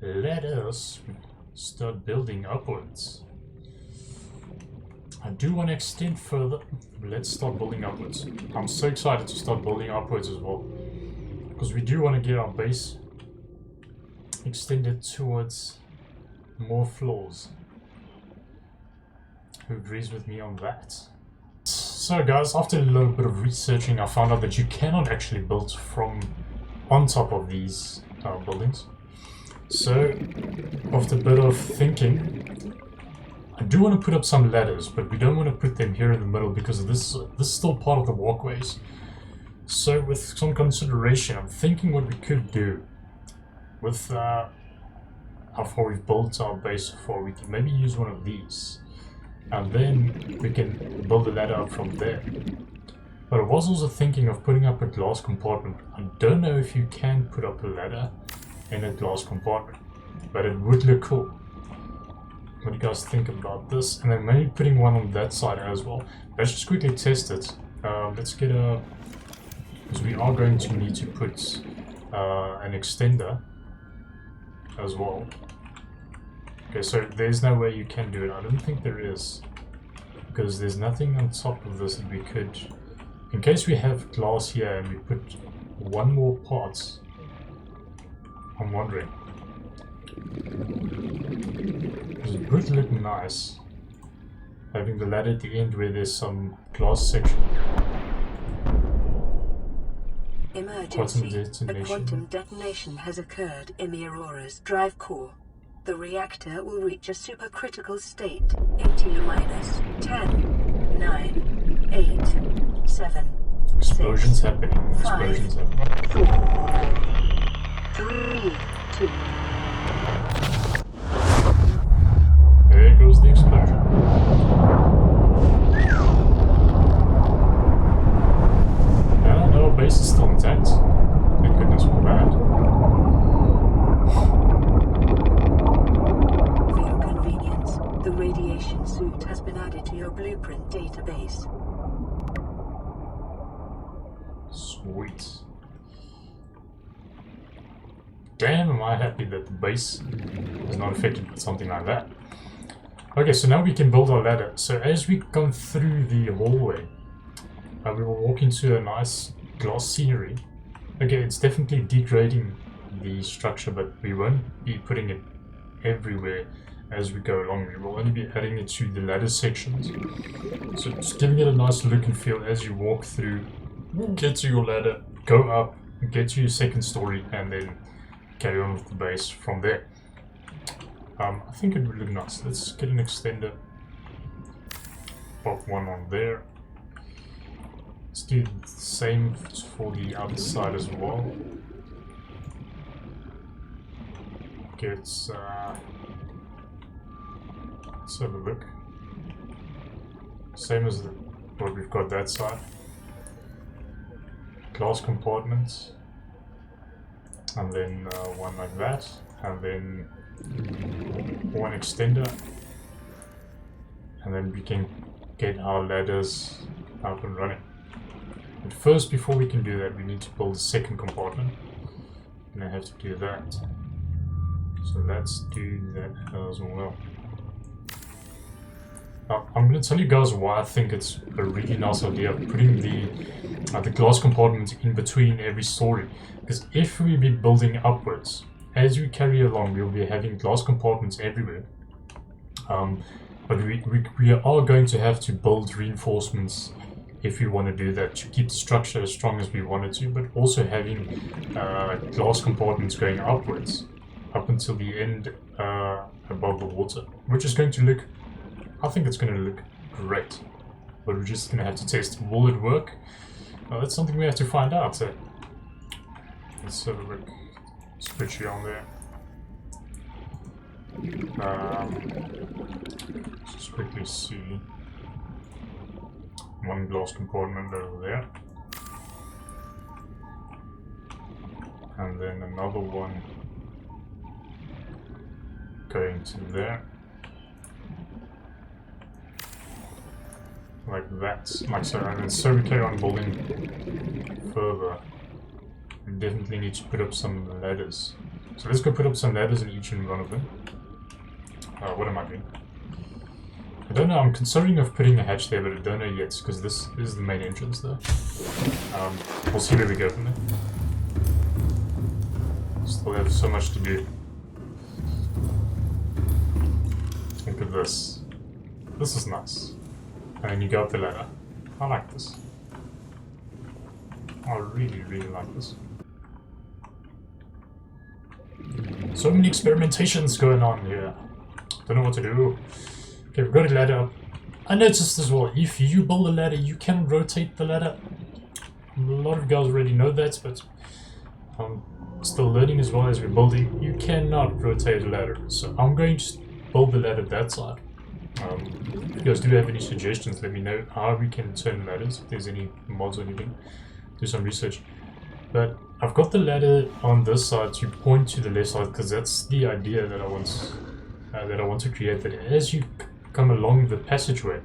let us start building upwards. I do want to extend further. Let's start building upwards. I'm so excited to start building upwards as well, because we do want to get our base extended towards more floors. Who agrees with me on that? So guys, after a little bit of researching, I found out that you cannot actually build from on top of these buildings. So, after a bit of thinking, I do want to put up some ladders, but we don't want to put them here in the middle because this is still part of the walkways. So with some consideration, I'm thinking what we could do with how far we've built our base so far, we can maybe use one of these. And then we can build a ladder up from there. But I was also thinking of putting up a glass compartment. I don't know if you can put up a ladder in a glass compartment, but it would look cool. What do you guys think about this? And then maybe putting one on that side as well. Let's just quickly test it. Let's get a... because we are going to need to put an extender as well. Okay, so there's no way you can do it. I don't think there is, because there's nothing on top of this that we could... in case we have glass here and we put one more part, I'm wondering. It would look nice, having the ladder at the end where there's some glass section. Emergency. A quantum detonation has occurred in the Aurora's drive core. The reactor will reach a supercritical state in T-minus 10, 9, 8, 7, Explosions 6, happening. 5, Explosions happening. 4, 3, 2. There goes the explosion. No, our base is still intact. Thank goodness for that. For your convenience, the radiation suit has been added to your blueprint database. Sweet. Damn, am I happy that the base is not affected by something like that. Okay, so now we can build our ladder. So as we come through the hallway, we will walk into a nice glass scenery. Okay, it's definitely degrading the structure, but we won't be putting it everywhere as we go along. We will only be adding it to the ladder sections. So just giving it a nice look and feel as you walk through. Get to your ladder, go up, get to your second story, and then carry on with the base from there. I think it would look nice. Let's get an extender. Pop one on there. Let's do the same for the other side as well. Get, let's have a look. Same as what we've got that side. Glass compartments, and then one like that, and then one extender, and then we can get our ladders up and running. But first, before we can do that, we need to build a second compartment, and I have to do that. So let's do that as well. I'm going to tell you guys why I think it's a really nice idea putting the glass compartment in between every story. Because if we be building upwards, as we carry along, we'll be having glass compartments everywhere. But we are going to have to build reinforcements if we want to do that, to keep the structure as strong as we want it to, but also having glass compartments going upwards, up until the end above the water, which is going to look... I think it's going to look great, but we're just going to have to test. Will it work? That's something we have to find out. So let's have a look. Let's put you on there. Let's just quickly see. One glass compartment over there. And then another one going to there. Like that, like so, and then so we carry on building further. We definitely need to put up some ladders. So let's go put up some ladders in each and one of them. What am I doing? I don't know, I'm considering of putting a hatch there, but I don't know yet, because this is the main entrance though. We'll see where we go from there. Still have so much to do. Look at this. This is nice. And then you go up the ladder. I like this. I really, really like this. So many experimentations going on here. Don't know what to do. Okay, we've got a ladder up. I noticed as well, if you build a ladder, you can rotate the ladder. A lot of guys already know that, but I'm still learning as well as we're building. You cannot rotate a ladder. So I'm going to build the ladder that side. If you guys do have any suggestions, let me know how we can turn ladders, if there's any mods or anything. Do some research. But I've got the ladder on this side to point to the left side because that's the idea that I want to create. That as you come along the passageway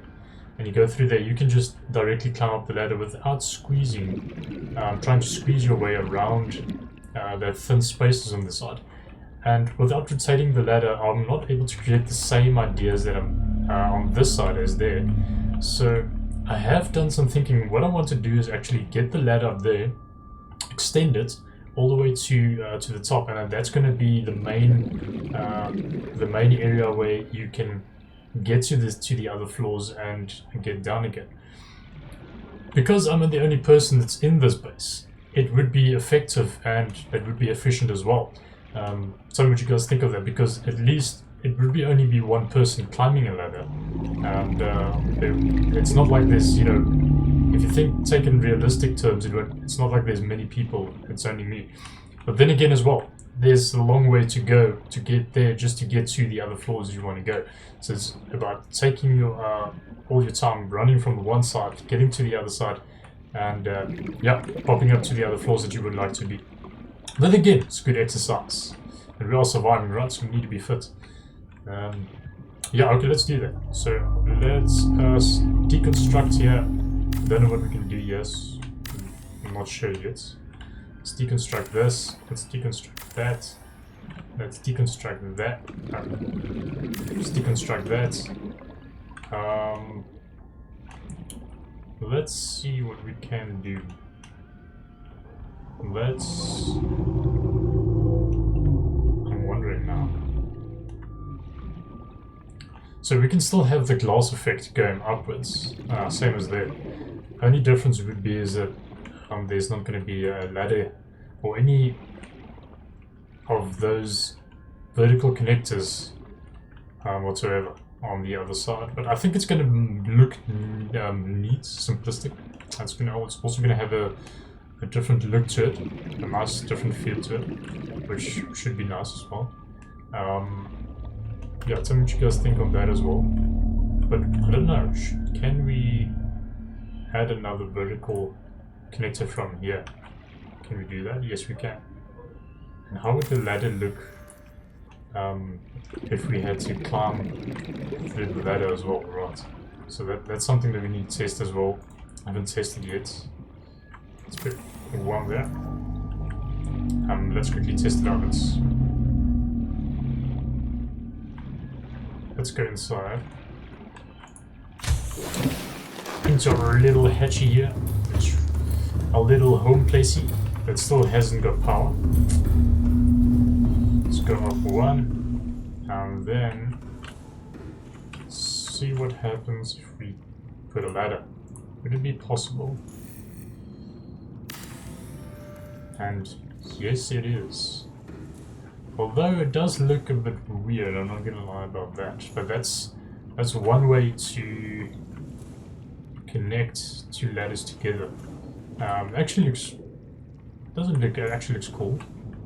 and you go through there, you can just directly climb up the ladder without squeezing, trying to squeeze your way around the thin spaces on the side. And without rotating the ladder, I'm not able to create the same ideas that I'm on this side as there. So I have done some thinking. What I want to do is actually get the ladder up there, extend it all the way to the top, and that's going to be the main area where you can get to the other floors and get down again. Because I'm the only person that's in this base, it would be effective and it would be efficient as well. So what you guys think of that? Because at least it would only be one person climbing a ladder, and it's not like there's, you know, if you take in realistic terms, it's not like there's many people. It's only me. But then again, as well, there's a long way to go to get there, just to get to the other floors you want to go. So it's about taking your all your time running from the one side, getting to the other side, and popping up to the other floors that you would like to be. Then again, it's good exercise, and we are surviving, right? So we need to be fit. Okay, let's do that. So let's deconstruct here. Don't know what we can do. Yes, I'm not sure yet. Let's deconstruct this. Let's deconstruct that. Let's deconstruct that. Let's deconstruct that. Let's see what we can do. I'm wondering now. So we can still have the glass effect going upwards, same as there. Only difference would be is that there's not going to be a ladder or any of those vertical connectors whatsoever on the other side. But I think it's going to look neat, simplistic. It's also going to have a different look to it, a nice different feel to it, which should be nice as well. Tell me what you guys think on that as well. But I don't know, can we add another vertical connector from here? Can we do that? Yes, we can. And how would the ladder look if we had to climb through the ladder as well? Right. So that's something that we need to test as well. I haven't tested yet. Let's put one there. Let's quickly test it out. Let's go inside. Into our little hatchy here. Our little home placey that still hasn't got power. Let's go up one. And then see what happens if we put a ladder. Would it be possible? And yes, it is. Although it does look a bit weird, I'm not gonna lie about that. But that's one way to connect two ladders together. Actually looks it actually looks cool,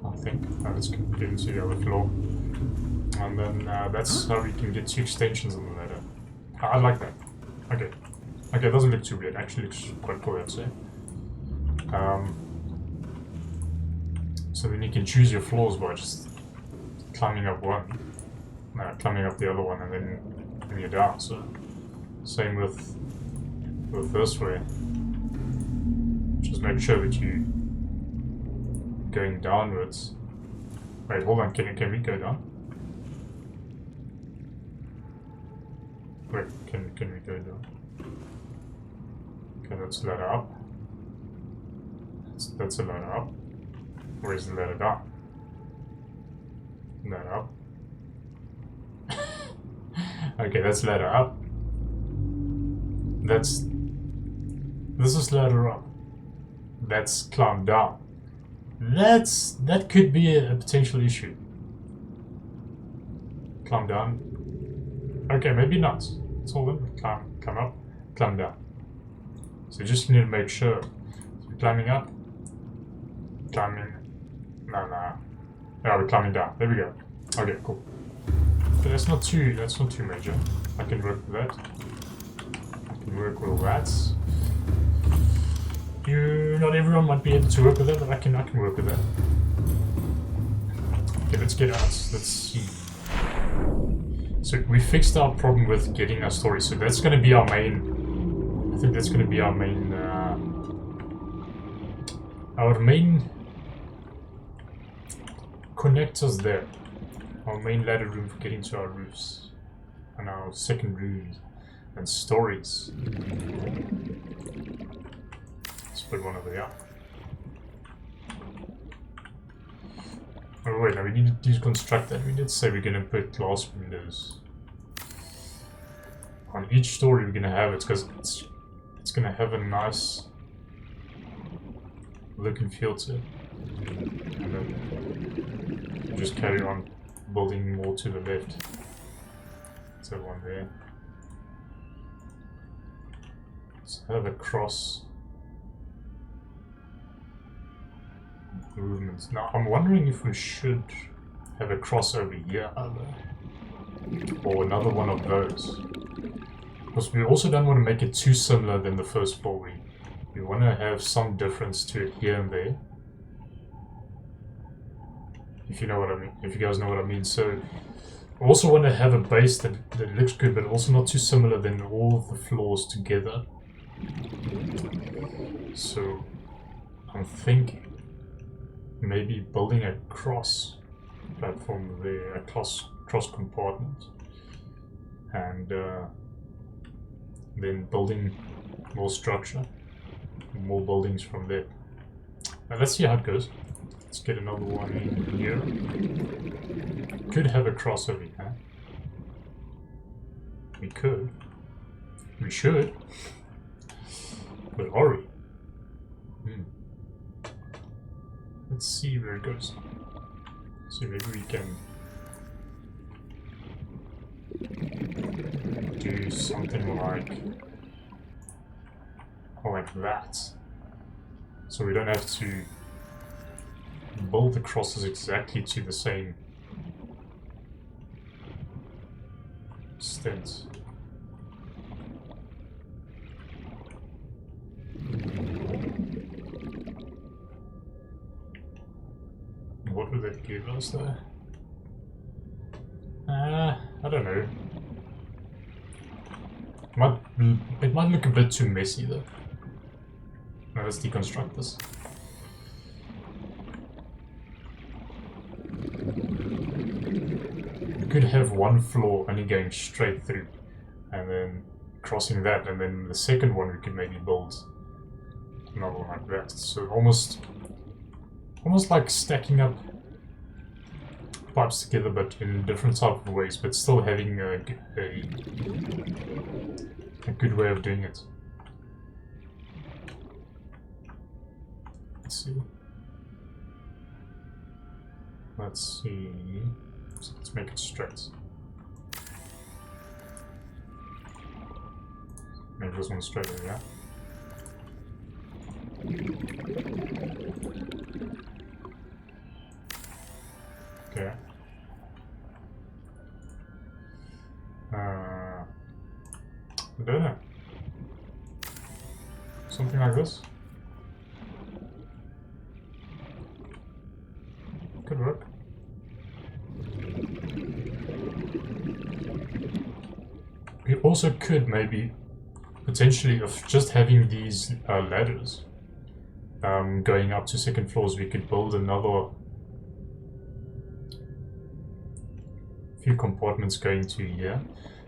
I think. Let's get into the other floor. And then that's how we can get two extensions on the ladder. I like that. Okay, it doesn't look too weird. It actually looks quite cool, I'd say. So then you can choose your floors by just climbing up one, climbing up the other one, and then you're down. So same with this way. Just make sure that you going downwards Wait, hold on. Can we go down? Wait, can we go down? Okay, that's a ladder up. That's a ladder up. Where's the ladder down? Ladder up. Okay, that's ladder up. This is ladder up. That's climb down. That could be a potential issue. Climb down. Okay, maybe not. It's all in. Climb up, climb down. So just need to make sure. So we're climbing up. Climbing. No. Yeah, we're climbing down. There we go. Okay, cool. But that's not too major. I can work with that. I can work with that. Not everyone might be able to work with that, but I can work with that. Okay, let's get out. Let's see. So we fixed our problem with getting our story. So that's going to be our main. I think that's going to be our main. Our main connectors there. Our main ladder room for getting to our roofs, and our second rooms and stories. Let's put one over there. Oh wait, no, we need to deconstruct that. We did say we're gonna put glass windows on each story we're gonna have it, because it's gonna have a nice look and feel to it. And then just carry on building more to the left. So one there. Let's have a cross movements. Now I'm wondering if we should have a cross over here or another one of those. Because we also don't want to make it too similar than the first floor. We want to have some difference to it here and there. If you know what I mean, if you guys know what I mean. So I also want to have a base that looks good, but also not too similar than all of the floors together. So I'm thinking maybe building a cross platform there, a cross compartment, and then building more structure, more buildings from there. Now let's see how it goes. Let's get another one in here. Could have a crossover here. We could. We should. But are we? Let's see where it goes. So maybe we can do something like that. So we don't have to build the crosses exactly to the same extent. What would that give us there? I don't know. It might look a bit too messy though. Now let's deconstruct this. We could have one floor only going straight through, and then crossing that, and then the second one we could maybe build another one like that. So almost like stacking up pipes together, but in different type of ways, but still having a good way of doing it. Let's see. So let's make it straight. Maybe this one straight over here. Okay. I don't know. Something like this. Could work. We also could maybe potentially, of just having these ladders going up to second floors, we could build another few compartments going to here.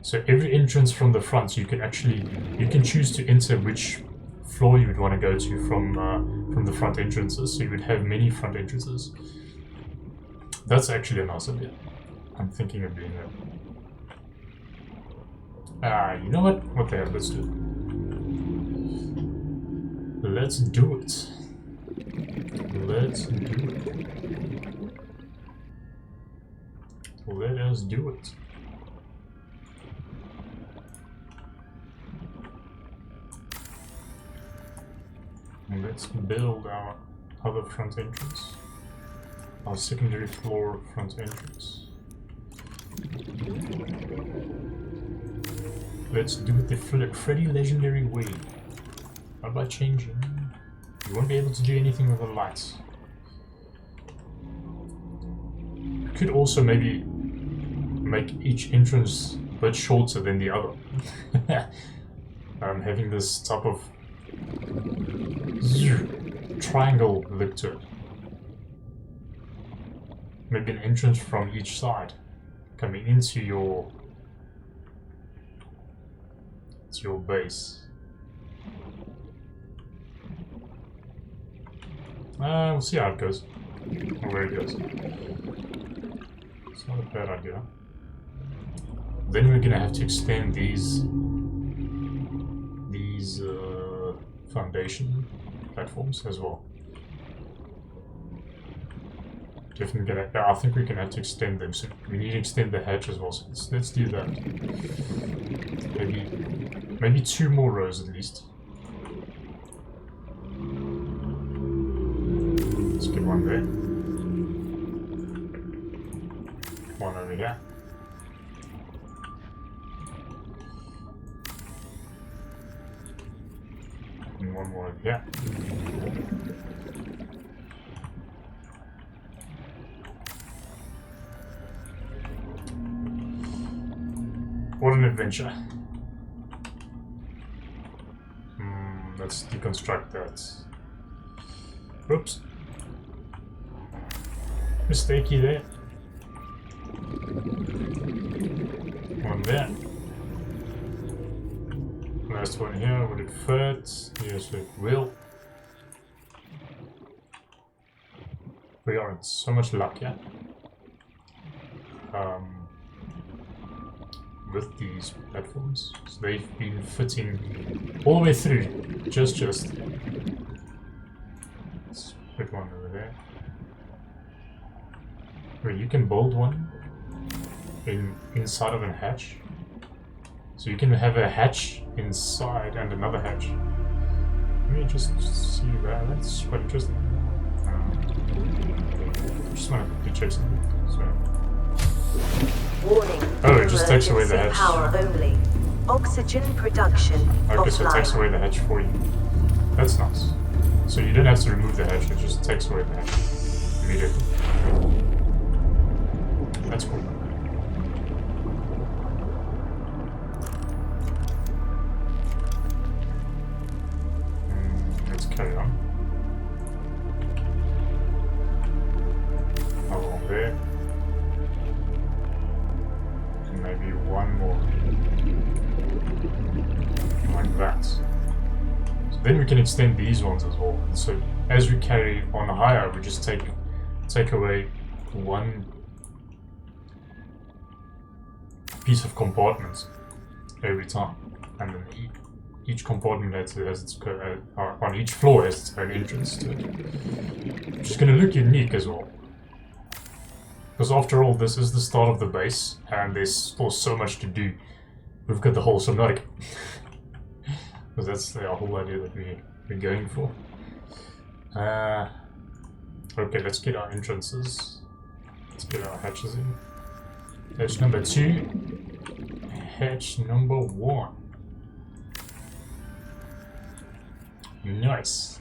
So every entrance from the front, you can choose to enter which floor you would want to go to from the front entrances. So you would have many front entrances. That's actually a nice idea. I'm thinking of doing that. You know what? What the hell? Let's do it. Let's do it. Let's do it. Let us do it. And let's build our other front entrance. Our secondary floor front entrance. Let's do it the Freddy legendary way. How about changing? You won't be able to do anything with the lights. You could also maybe make each entrance a bit shorter than the other. Having this type of triangle look to it. Maybe an entrance from each side coming into your base. We'll see how it goes, or where it goes. It's not a bad idea. Then we're gonna have to extend these foundation platforms as well. Definitely gonna. I think we're gonna have to extend them. So we need to extend the hatch as well. So let's do that. Maybe 2 more rows at least. Let's get one there. One over here. And one more over here. What an adventure. Let's deconstruct that. Oops. Mistakey there. One there. Last one here. Would it fit? Yes, it will. We are in so much luck, yeah. With these platforms, so they've been fitting all the way through. Just. Let's put one over there. Where you can build one inside of a hatch. So you can have a hatch inside and another hatch. Let me just see that. That's quite interesting. Just want to check something. So. Warning. Oh, it just takes away the hatch. Power only. Oxygen production. Okay, so it takes away the hatch for you. That's nice. So you don't have to remove the hatch, it just takes away the hatch immediately. That's cool. Let's carry on. Along there. Maybe one more, like that. So then we can extend these ones as well. So as we carry on higher, we just take away one piece of compartment every time, and then each compartment has its on each floor has its own entrance to it, which is going to look unique as well. Because after all, this is the start of the base, and there's still so much to do. We've got the whole Subnautica. Because that's the whole idea that we're going for. Okay, let's get our entrances. Let's get our hatches in. Hatch number 2. Hatch number 1. Nice.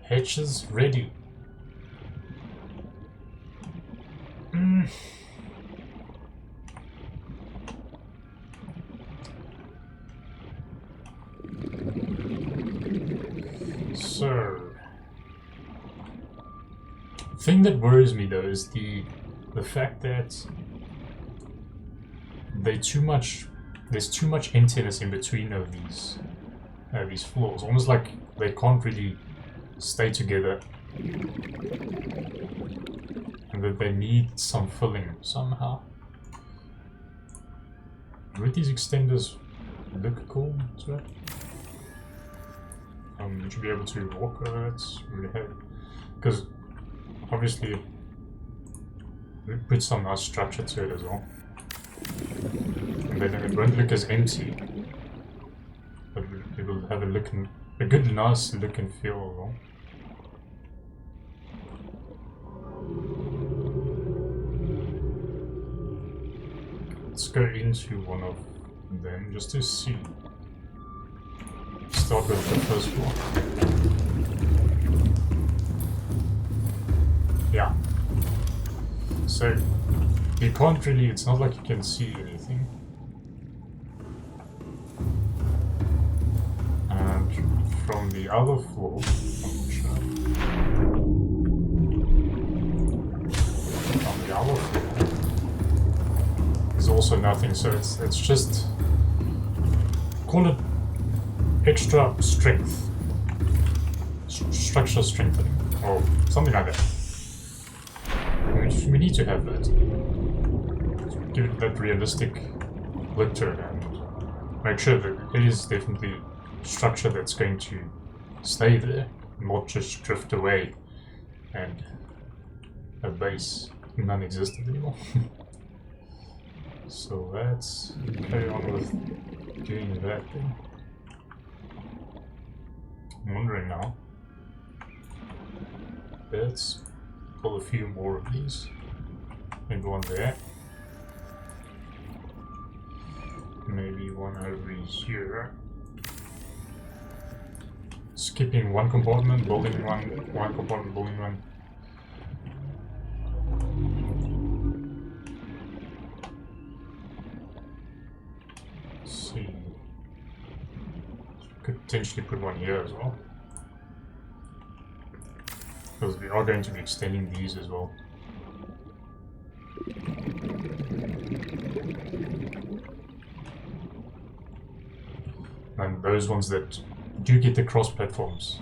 Hatches ready. So, the thing that worries me though is the fact that there's too much emptiness in between of these floors. Almost like they can't really stay together, and that they need some filling somehow. Would these extenders look cool to it? You should be able to walk over it really heavy, because obviously we put some nice structure to it as well, and then it won't look as empty, but it will have a good nice look and feel as well. Let's go into one of them just to see. Start with the first floor. Yeah. So you can't really, it's not like you can see anything. And from the other floor, I'm not sure. From the other floor, there's also nothing, so it's just, call it extra strength, structure strengthening, or something like that. We need to have that. Give it that realistic look to it and make sure that it is definitely structure that's going to stay there, not just drift away and a base non-existent anymore. So let's carry on with doing that thing. I'm wondering now. Let's pull a few more of these. Maybe one there. Maybe one over here. Skipping one compartment, building one compartment, building one. Let's see. Could potentially put one here as well, because we are going to be extending these as well. And those ones that do get the cross platforms.